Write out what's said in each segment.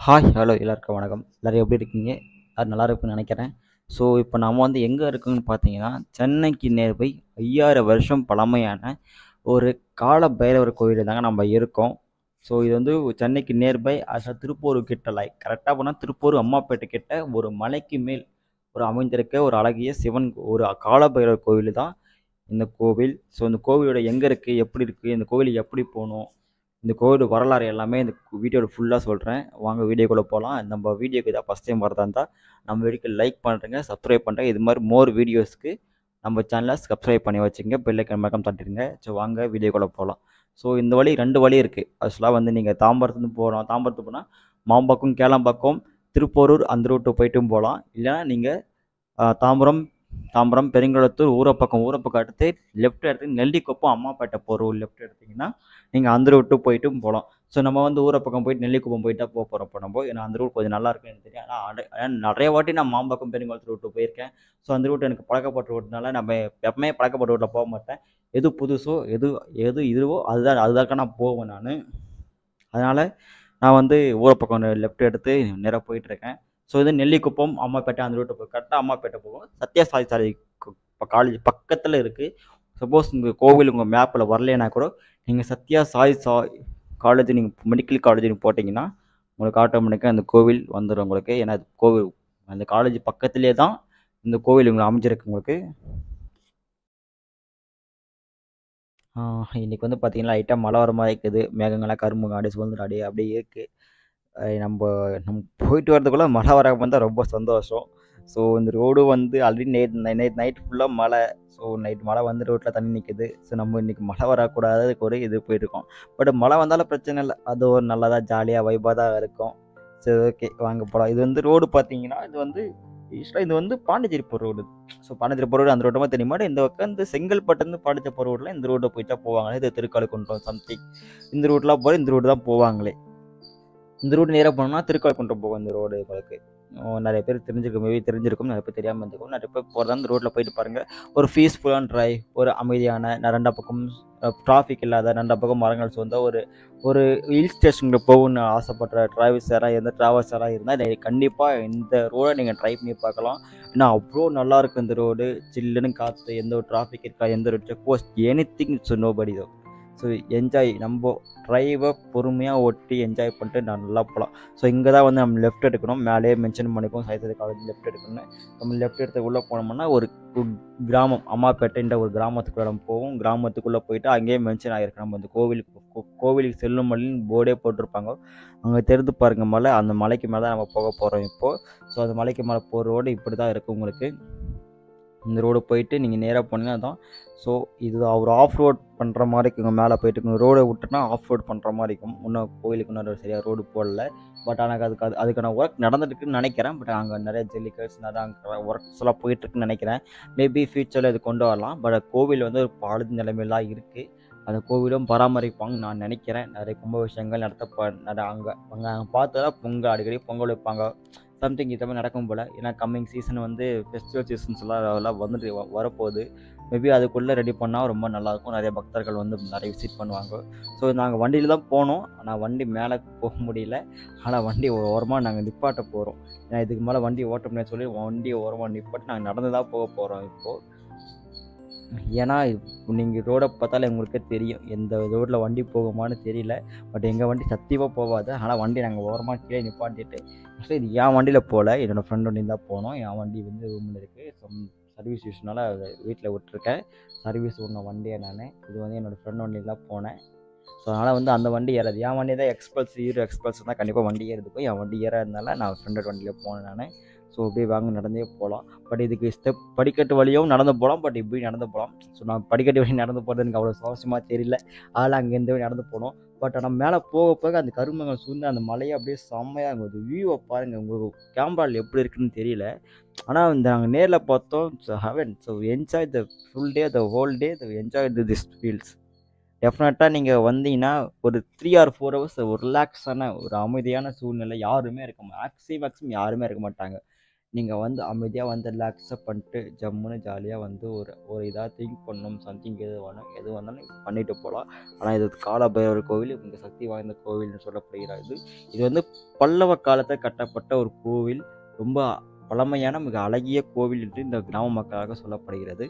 Hi hello எல்லாருக்கும் வணக்கம். எல்லோரும் எப்படி இருக்கீங்க? அது நல்லா இருக்குன்னு நினைக்கிறேன். ஸோ இப்போ நம்ம வந்து எங்கே இருக்கோம்னு பார்த்தீங்கன்னா, சென்னைக்கு நியர்பை 5000 வருஷம் பழமையான ஒரு கால பைரவர் கோயில் தாங்க நம்ம இருக்கோம். ஸோ இது வந்து சென்னைக்கு நியர்பை திருப்பூர் கிட்ட கரெக்டாக போனால் திருப்பூர் அம்மாப்பேட்டை கிட்ட ஒரு மலைக்கு மேல் ஒரு அமைந்திருக்க ஒரு அழகிய சிவன் ஒரு கால பைரவர் கோவில் தான் இந்த கோவில். ஸோ இந்த கோவிலோட எங்கே இருக்குது, எப்படி இருக்குது, இந்த கோவிலுக்கு எப்படி போகணும், இந்த கோவிலோட வரலாறு எல்லாமே இந்த வீடியோவில் ஃபுல்லாக சொல்கிறேன். வாங்க வீடியோக்குள்ளே போகலாம். நம்ம வீடியோக்கு இதாக ஃபஸ்ட் டைம் வரதா இருந்தால் நம்ம வீடியோக்கு லைக் பண்ணுறேங்க, சப்ஸ்கிரைப் பண்ணுறேன். இது மாதிரி மோர் வீடியோஸ்க்கு நம்ம சேனலை சப்ஸ்கிரைப் பண்ணி வச்சுங்க, பெல் ஐக்கான் மறக்காம தட்டிடுங்க. ஸோ வாங்க வீடியோக்குள்ளே போகலாம். ஸோ இந்த வழி 2 வழி இருக்குது. ஆக்சுவலாக வந்து நீங்கள் தாம்பரத்துலேருந்து போகலாம். தாம்பரத்துக்கு போனால் மாம்பாக்கம், கேளம்பாக்கம், திருப்போரூர் அந்த ரூட்டு போய்ட்டும் போகலாம். இல்லைனா நீங்கள் தாம்பரம் பெருங்குளத்தூர் ஊரப்பக்கம் எடுத்து லெஃப்ட் எடுத்து நெல்லிக்குப்பம் அம்மாப்பேட்டை போகிற லெஃப்ட் எடுத்திங்கன்னா நீங்கள் அந்த ரூட்டு போய்ட்டும் போகலாம். ஸோ நம்ம வந்து ஊரப்பக்கம் போயிட்டு நெல்லிக்குப்பம் போயிட்டா போகிறோம். இப்போ நம்ம ஏன்னா அந்த ரூட் கொஞ்சம் நல்லா இருக்குன்னு எனக்கு தெரியும். ஆனால் நிறைய வாட்டி நான் மாம்பாக்கம் பெருங்குளத்தூர் ரூட்டு போயிருக்கேன். ஸோ அந்த ரூட் எனக்கு பழக்கப்பட்ட ரூட்னால நம்ம எப்பவுமே பழக்கப்பட்ட ரூட்டில் போக மாட்டேன். எது புதுசோ எது இதுவோ அதுதாக்க நான் போவேன் நான். அதனால் நான் வந்து ஊரப்பக்கம் லெஃப்ட் எடுத்து நேராக போயிட்டுருக்கேன். ஸோ இது நெல்லிக்குப்பம் அம்மாப்பேட்டை அந்த ரூட்டை போய் கரெக்டாக அம்மாப்பேட்டை போகும். சத்யசாய் சாலை காலேஜ் பக்கத்தில் இருக்குது. சப்போஸ் உங்கள் கோவில் உங்கள் மேப்பில் வரலைன்னா கூட நீங்கள் சத்யசாய் காலேஜ் நீங்கள் மெடிக்கல் காலேஜ்னு போட்டிங்கன்னா உங்களுக்கு ஆட்டோமேட்டிக்காக அந்த கோவில் வந்துடும் உங்களுக்கு. ஏன்னா அது கோவில் அந்த காலேஜ் பக்கத்துலேயே தான் இந்த கோவில் உங்களுக்கு அமைஞ்சிருக்கு உங்களுக்கு. இன்றைக்கி வந்து பார்த்திங்கன்னா லைட்டாக மழை வர மாதிரி இருக்குது. மேகங்கள்லாம் கரும்புங்க அப்படியே சுதந்திரம் அப்படியே இருக்குது. நம்ம போயிட்டு வரதுக்குள்ளே மழை வராமல் இருந்தால் ரொம்ப சந்தோஷம். ஸோ இந்த ரோடு வந்து ஆல்ரெடி நேற்று நைட் ஃபுல்லாக மழை. ஸோ நைட் மழை வந்து ரோட்டில் தண்ணி நிற்குது. ஸோ நம்ம இன்றைக்கி மழை வரக்கூடாதுக்கு ஒரு இது போயிட்டுருக்கோம். பட் மழை வந்தாலும் பிரச்சனை இல்லை, அது ஒரு நல்லதாக ஜாலியாக வைப்பாக தான் இருக்கும். சரி, ஓகே வாங்க போகலாம். இது வந்து ரோடு பார்த்தீங்கன்னா இது வந்து பாண்டிச்சேரி போகிற ரோடு. ஸோ பாண்டிச்சேரி போகிற ரோடு அந்த ரோட்டமாக தெரியுமா? இந்த பக்கம் இந்த செங்கல்பட்டுலேருந்து பாண்டிச்சேரி போகிற ரோட்டில் இந்த ரோட்டை போயிட்டா போவாங்களே. இது திருக்காலுக்குன்றம் சம்திங் இந்த ரூட்லாம் போகிற இந்த ரோடு தான் போவாங்களே. இந்த ரூட் நேராக போனோம்னா திருக்கால்குன்றம் போகும் இந்த ரோடு உங்களுக்கு. நிறைய பேர் தெரிஞ்சிருக்கும், நிறைய பேர் தெரியாமல் இருந்திருக்கும். நிறைய பேர் போகிறதா இந்த ரோட்டில் போயிட்டு பாருங்கள். ஒரு பீஸ்ஃபுல்லான ட்ரைவ், ஒரு அமைதியான 2 பக்கம் டிராஃபிக் இல்லாத 2 பக்கம் மரங்கள் சூழ்ந்த ஒரு ஹில் ஸ்டேஷனுக்கு போகணுன்னு ஆசைப்படுற ட்ராவல்ஸ் யாராக இருந்தால் கண்டிப்பாக இந்த ரோடை நீங்கள் ட்ரை பண்ணி பார்க்கலாம். ஏன்னா அவ்வளோ நல்லாயிருக்கும் இந்த ரோடு. சில்லுன்னு காற்று, எந்த ஒரு டிராஃபிக் இருக்கா, எந்த ஒரு check post, anything it's nobody தோ. ஸோ என்ஜாய் நம்ம ட்ரைவை பொறுமையாக ஓட்டி என்ஜாய் பண்ணிட்டு நல்லா போகலாம். ஸோ இங்கே தான் வந்து நம்ம லெஃப்ட் எடுக்கணும். மேலேயே மென்ஷன் பண்ணிப்போம் சைத்தரி காலேஜ் லெஃப்ட் எடுக்கணும்னு. நம்ம லெஃப்ட் எடுத்து உள்ளே போனோம்னா ஒரு கிராமம் அம்மாப்பேட்டைன்ற ஒரு கிராமத்துக்குள்ள நம்ம போவோம். கிராமத்துக்குள்ளே போயிட்டு அங்கேயே மென்ஷன் ஆகிருக்கு. நம்ம அந்த கோவிலுக்கு செல்லும் வழின்னு போர்டே போட்டிருப்பாங்க. அங்கே தெரிந்து பாருங்கள் மலை. அந்த மலைக்கு மேலே தான் நம்ம போக போகிறோம் இப்போது. ஸோ அந்த மலைக்கு மேலே போகிற ரோடு இப்படி தான் இருக்குது உங்களுக்கு. இந்த ரோடு போயிட்டு நீங்கள் நேராக போனீங்கன்னா தான். ஸோ இது அவர் ஆஃப் ரோட் பண்ணுற மாதிரி இருக்குங்க. மேலே போயிட்டு ரோடை விட்டுனா ஆஃப் ரோட் பண்ணுற மாதிரி இருக்கும். இன்னும் கோயிலுக்கு இன்னொரு சரியாக ரோடு போடல. பட் ஆனால் அதுக்கான ஒர்க் நடந்துட்டுருக்குன்னு நினைக்கிறேன். பட் அங்கே நிறைய ஜெல்லிக்கட்ஸ் நிறையா அங்கே ஒர்க்ஸ் எல்லாம் போயிட்டுருக்குன்னு நினைக்கிறேன். மேபி ஃப்யூச்சரில் இது கொண்டு வரலாம். பட் கோவில் வந்து ஒரு பாழுது நிலைமையெல்லாம் இருக்குது. அந்த கோவிலும் பராமரிப்பாங்கன்னு நான் நினைக்கிறேன். நிறைய கும்பாபிஷேகங்கள் அங்கே பார்த்தா அடிக்கடி பொங்கல் வைப்பாங்க. சம்திங் இது மாதிரி நடக்கும் போல். ஏன்னா கம்மிங் சீசன் வந்து ஃபெஸ்டிவல் சீசன்ஸ்லாம் அதெல்லாம் வந்துட்டு வரப்போகுது. மேபி அதுக்குள்ளே ரெடி பண்ணால் ரொம்ப நல்லாயிருக்கும். நிறைய பக்தர்கள் வந்து நிறைய விசிட் பண்ணுவாங்க. ஸோ நாங்கள் வண்டியில் தான் போனோம். ஆனால் வண்டி மேலே போக முடியல. ஆனால் வண்டி ஓரமாக நாங்கள் நிப்பாட்ட போகிறோம். ஏன்னா இதுக்கு மேலே வண்டி ஓட்ட முடியாது சொல்லி வண்டியை ஓரமாக நிப்பாட்டி நாங்கள் நடந்து தான் போக போகிறோம் இப்போது. ஏன்னா நீங்கள் ரோடை பார்த்தாலே உங்களுக்கே தெரியும் எந்த ரோட்டில் வண்டி போகுமான்னு தெரியல. பட் எங்கள் வண்டி சத்தியமாக போகாது. ஆனால் வண்டி நாங்கள் ஓரமாக கீழே நிப்பாட்டிட்டு ஆக்சுவலி இது என் வண்டியில் போகல, என்னோடய ஃப்ரெண்ட் வண்டி தான் போனோம். என் வண்டி வந்து ரூமில் இருக்குது. சர்வீஸ் யூஸ்னால வீட்டில் விட்டுருக்கேன். சர்வீஸ் ஓடின வண்டியை நான் இது வந்து என்னோடய ஃப்ரெண்ட் வண்டியில் தான் போனேன். ஸோ அதனால் வந்து அந்த வண்டி ஏறாது. என் வண்டி தான் ஹீரோ எக்ஸ்பல்ஸ் தான் கண்டிப்பாக வண்டி ஏறதுக்கும். என் வண்டி ஏறாதனால நான் ஃப்ரெண்டோட வண்டியில் போனேன் நான். ஸோ அப்படியே வாங்க நடந்தே போகலாம். பட் இதுக்கு படிக்கட்டு வழியும் நடந்து போகலாம். பட் இப்படி நடந்து போகலாம். ஸோ நான் படிக்கட்டு வழி நடந்து போகிறது எனக்கு அவ்வளோ சுவாரஸ்யமாக தெரியல. அதனால் அங்கேருந்து நடந்து போனோம். பட் ஆனால் மேலே போக அந்த கருமங்கள் சூழ்ந்து அந்த மலையை அப்படியே செம்மையாக இருந்தது. வியூவை பாருங்கள். உங்களுக்கு கேமராவில் எப்படி இருக்குன்னு தெரியல. ஆனால் நாங்கள் நேரில் பார்த்தோம். So enjoy the full day, the whole day, enjoy this feels. டெஃபினட்டாக நீங்கள் வந்தீங்கன்னா ஒரு 3 or 4 hours ஒரு ரிலாக்ஸான ஒரு அமைதியான சூழ்நிலை யாருமே மேக்ஸிமம் யாருமே இருக்க மாட்டாங்க. நீங்கள் வந்து அமைதியாக வந்து ரிலாக்ஸாக பண்ணிட்டு ஜம்முன்னு ஜாலியாக வந்து ஒரு இதாக திங்க் பண்ணணும் சம்திங் எது வந்தாலும் பண்ணிட்டு போகலாம். ஆனால் இது காலபைரவர் கோவில் மிக சக்தி வாய்ந்த கோவில்னு சொல்லப்படுகிறது. இது வந்து பல்லவ காலத்தில் கட்டப்பட்ட ஒரு கோவில். ரொம்ப பழமையான மிக அழகிய கோவில் என்று இந்த கிராம மக்களாக சொல்லப்படுகிறது.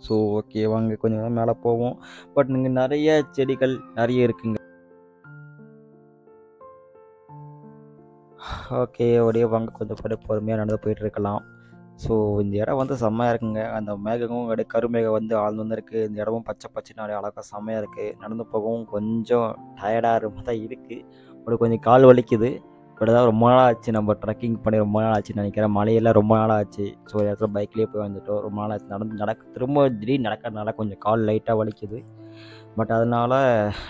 ஸோ ஓகே, வாங்க கொஞ்சம் நேரம் மேலே போவோம். பட் இங்கே நிறைய செடிகள் நிறைய இருக்குங்க. ஓகே, அப்படியே வாங்க கொஞ்சம் பொறுமையாக நடந்து போயிட்டு இருக்கலாம். ஸோ இந்த இடம் வந்து செம்மையாக இருக்குங்க. அந்த மேகமும் அப்படியே கருமேகம் வந்து ஆழ்ந்து வந்துருக்கு. இந்த இடமும் பச்சை பச்சைன்னு அப்படியே அழகாக செம்மையாக இருக்குது. நடந்து போகவும் கொஞ்சம் டயர்டாக இருக்க தான் இருக்குது. அப்படி கொஞ்சம் கால் வலிக்குது. பட் ஏதாவது ரொம்ப நாள் ஆச்சு, நம்ம ட்ரெக்கிங் பண்ணி ரொம்ப நாள் ஆச்சுன்னு நினைக்கிறேன். மலையெல்லாம் ரொம்ப நாள் ஆச்சு. ஸோ இடத்துல பைக்லேயே போய் வந்துட்டோம். ரொம்ப நாள் ஆச்சு திரும்ப திடீர்னு நடக்கிறதுனால கொஞ்சம் கால் லைட்டாக வலிக்குது. பட் அதனால்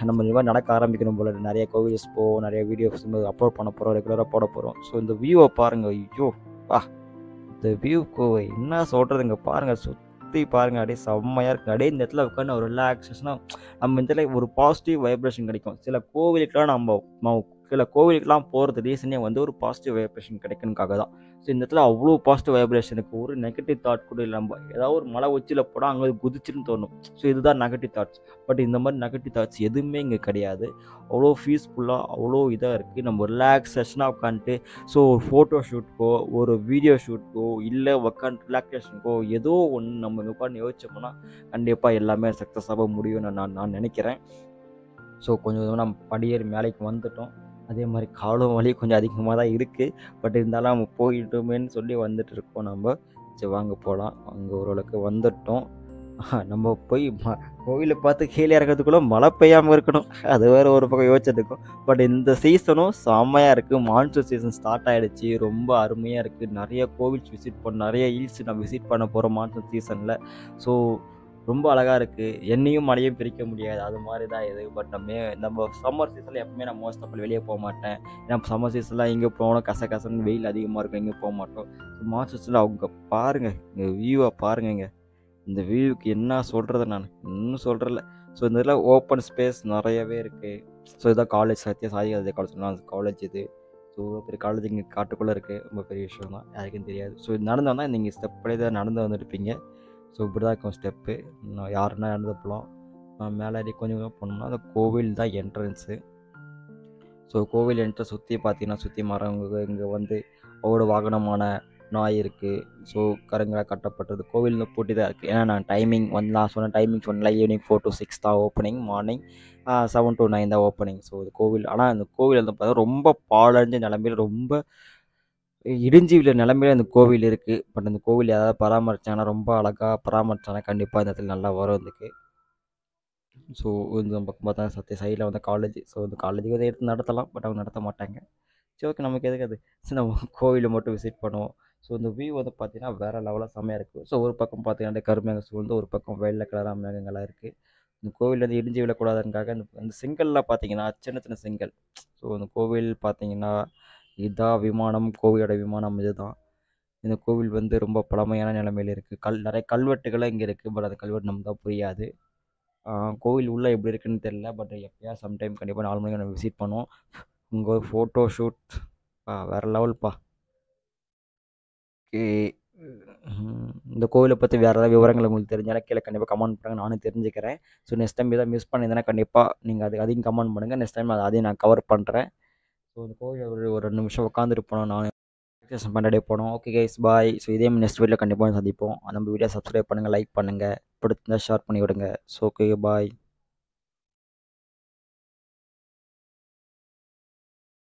நம்ம இந்த மாதிரி நடக்க ஆரம்பிக்கணும் போல. நிறைய கோவில்ஸ் போவோம், நிறைய வீடியோஸ் அப்லோட் பண்ண போகிறோம், ரெகுலராக போட போகிறோம். ஸோ இந்த வியூவை பாருங்கள். ஐயோ வா, இந்த வியூக்கு என்ன சொல்கிறதுங்க பாருங்கள். சுற்றி பாருங்கள், அப்படியே செம்மையாக இருக்குது. அப்படியே இந்த இடத்துல உட்காந்து ஒரு ரிலாக்ஸேஷனாக நம்ம இந்த இடத்துல ஒரு பாசிட்டிவ் வைப்ரேஷன் கிடைக்கும். சில கோவிலுக்கெலாம் போகிறது ரீசனே வந்து ஒரு பாசிட்டிவ் வைப்ரேஷன் கிடைக்கணுக்காக தான். ஸோ இந்த இடத்துல அவ்வளோ பாசிட்டிவ் வைப்ரேஷனுக்கு ஒரு நெகட்டிவ் தாட் கூட இல்லை. நம்ம ஏதாவது ஒரு மலை உச்சியில் போனால் அங்கே குதிச்சுன்னு தோணும். ஸோ இதுதான் நெகட்டிவ் தாட்ஸ். பட் இந்த மாதிரி நெகட்டிவ் தாட்ஸ் எதுவுமே இங்கே கிடையாது. அவ்வளோ பீஸ்ஃபுல்லாக அவ்வளோ இதாக இருக்குது. நம்ம ரிலாக்ஸேஷனாக உட்காந்துட்டு ஸோ ஒரு ஃபோட்டோ ஷூட்க்கோ ஒரு வீடியோ ஷூட்க்கோ இல்லை உட்காந்து ரிலாக்ஸேஷனுக்கோ ஏதோ ஒன்று நம்ம உட்காந்து யோசிச்சோம்னா கண்டிப்பாக எல்லாமே சக்ஸஸாக முடியும்னு நான் நினைக்கிறேன். ஸோ கொஞ்சம் நம்ம படியேறி மேலைக்கு வந்துட்டோம். அதே மாதிரி காலும் வலி கொஞ்சம் அதிகமாக தான் இருக்குது. பட் இருந்தாலும் நம்ம போயிட்டோமேன்னு சொல்லி வந்துட்டு இருக்கோம் நம்ம. சரி வாங்க போகலாம். அங்கே ஓரளவுக்கு வந்துட்டோம். நம்ம போய் கோவிலை பார்த்து கீழே இறங்கிறதுக்குள்ளே மழை பெய்யாமல் இருக்கணும். அது வேறு ஒரு பக்கம் யோசிச்சிருக்கோம். பட் இந்த சீசனும் செம்மையாக இருக்குது. மான்சூன் சீசன் ஸ்டார்ட் ஆகிடுச்சு. ரொம்ப அருமையாக இருக்குது. நிறைய கோவில்ஸ் விசிட் பண்ண, நிறைய ஹில்ஸ் நம்ம விசிட் பண்ண போகிறோம் மான்சூன் சீசனில். ஸோ ரொம்ப அழகாக இருக்குது. என்னையும் மழையும் பிரிக்க முடியாது, அது மாதிரி தான் இது. பட் நம்ம சம்மர் சீசனில் எப்பவுமே நான் மோஸ்ட் ஆஃப் வெளியே போக மாட்டேன். ஏன்னா சம்மர் சீசன்லாம் எங்கே போகணும், கசன்னு வெயில் அதிகமாக இருக்கும், எங்கேயும் போக மாட்டோம். மார்ச் சீசனில் அவங்க பாருங்கள், இங்கே வியூவை பாருங்கங்க. இந்த வியூவுக்கு என்ன சொல்கிறது, நான் இன்னும் சொல்கிறல. ஸோ இந்த இதில் ஓப்பன் ஸ்பேஸ் நிறையவே இருக்குது. ஸோ இதான் காலேஜ் சாதிக்காத காலேஜ் காலேஜ் இது. ஸோ பெரிய காலேஜ் இங்கே காட்டுக்குள்ளே இருக்குது. ரொம்ப பெரிய விஷயம் தான், யாருக்கும் தெரியாது. ஸோ நடந்து வந்தால் நீங்கள் ஸ்டெப் படி தான் நடந்து வந்துருப்பீங்க. ஸோ இப்படி தான் இருக்கும் ஸ்டெப்பு. யாருன்னா நடந்து போகலாம். மேலே கொஞ்சம் போனோம்னா அந்த கோவில் தான் என்ட்ரன்ஸு. ஸோ கோவில் என்ட்ரன்ஸ் சுற்றி பார்த்தீங்கன்னா சுற்றி மரங்க இங்கே வந்து அவ்வளோ வாகனமான நாய் இருக்குது. ஸோ கருங்களாக கட்டப்பட்டது. கோவில் பூட்டி தான் இருக்குது. ஏன்னா நான் சொன்ன டைமிங் சொன்னல, ஈவினிங் 4 to 6 தான் ஓப்பனிங், மார்னிங் 7 to 9 தான் ஓப்பனிங். ஸோ இது கோவில். ஆனால் அந்த கோவில் வந்து பார்த்தா ரொம்ப பாழடைஞ்ச நிலமையில், ரொம்ப இடிஞ்சு விழ நிலமையில அந்த கோவில் இருக்குது. பட் அந்த கோவில் யாராவது பராமரித்தாங்கன்னா, ரொம்ப அழகாக பராமரித்தாங்கன்னா கண்டிப்பாக இந்த இடத்துல நல்லா வரும் இதுக்கு. ஸோ இந்த பக்கம் பார்த்தா சைடில் வந்து காலேஜ். ஸோ இந்த காலேஜுக்கு வந்து எடுத்து நடத்தலாம், பட் அவங்க நடத்த மாட்டாங்க. சரி ஓகே, நமக்கு எதுக்கு அது. சரி நம்ம கோவிலை மட்டும் விசிட் பண்ணுவோம். ஸோ இந்த வியூ வந்து பார்த்தீங்கன்னா வேறு லெவலாக செம்மையாக இருக்குது. ஸோ ஒரு பக்கம் பார்த்தீங்கன்னா கருமேகம் சூழ்ந்து, ஒரு பக்கம் வெள்ளை கலராக மேகங்களாக இருக்குது. இந்த கோவில் வந்து இடிஞ்சு விழக்கூடாதுக்காக அந்த செங்கல்லாம் பார்த்தீங்கன்னா சின்ன சின்ன செங்கல். ஸோ அந்த கோவில் பார்த்தீங்கன்னா இதான் விமானம், கோவிலோட விமானம் இதுதான். இந்த கோவில் வந்து ரொம்ப பழமையான நிலைமையில் இருக்குது. நிறைய கல்வெட்டுகள்லாம் இங்கே இருக்குது. பட் அந்த கல்வெட்டு நமக்கு தான் புரியாது. கோவில் உள்ளே எப்படி இருக்குன்னு தெரியல. பட் எப்போயா சம்டைம் கண்டிப்பாக 4 மணிக்கு நம்ம விசிட் பண்ணுவோம். இங்கே ஒரு ஃபோட்டோ ஷூட் வேறு லெவல்ப்பா. ஓகே, இந்த கோவிலை பற்றி வேறு ஏதாவது விவரங்கள் உங்களுக்கு தெரிஞ்சாலும் கீழே கண்டிப்பாக கமெண்ட் பண்ணுங்கள், நானும் தெரிஞ்சுக்கிறேன். ஸோ நெக்ஸ்ட் டைம் எதாவது மிஸ் பண்ணியிருந்தேன்னா கண்டிப்பாக நீங்கள் அதையும் கமெண்ட் பண்ணுங்கள். நெக்ஸ்ட் டைம் அதையும் நான் கவர் பண்ணுறேன். ஸோ இந்த கோவில் ஒரு 2 நிமிஷம் உட்காந்துட்டு போனோம், நான் ரிலாக்ஸேஷன் பண்ணிட்டே போனோம். ஓகே கைஸ், பாய். ஸோ இதே நெக்ஸ்ட் வீடியோவில் கண்டிப்பாக சந்திப்போம். நம்ம வீடியோ சப்ஸ்கிரைப் பண்ணுங்கள், லைக் பண்ணுங்கள், பிடிச்சிருந்தா ஷேர் பண்ணி விடுங்க. ஸோ ஓகே, பாய்.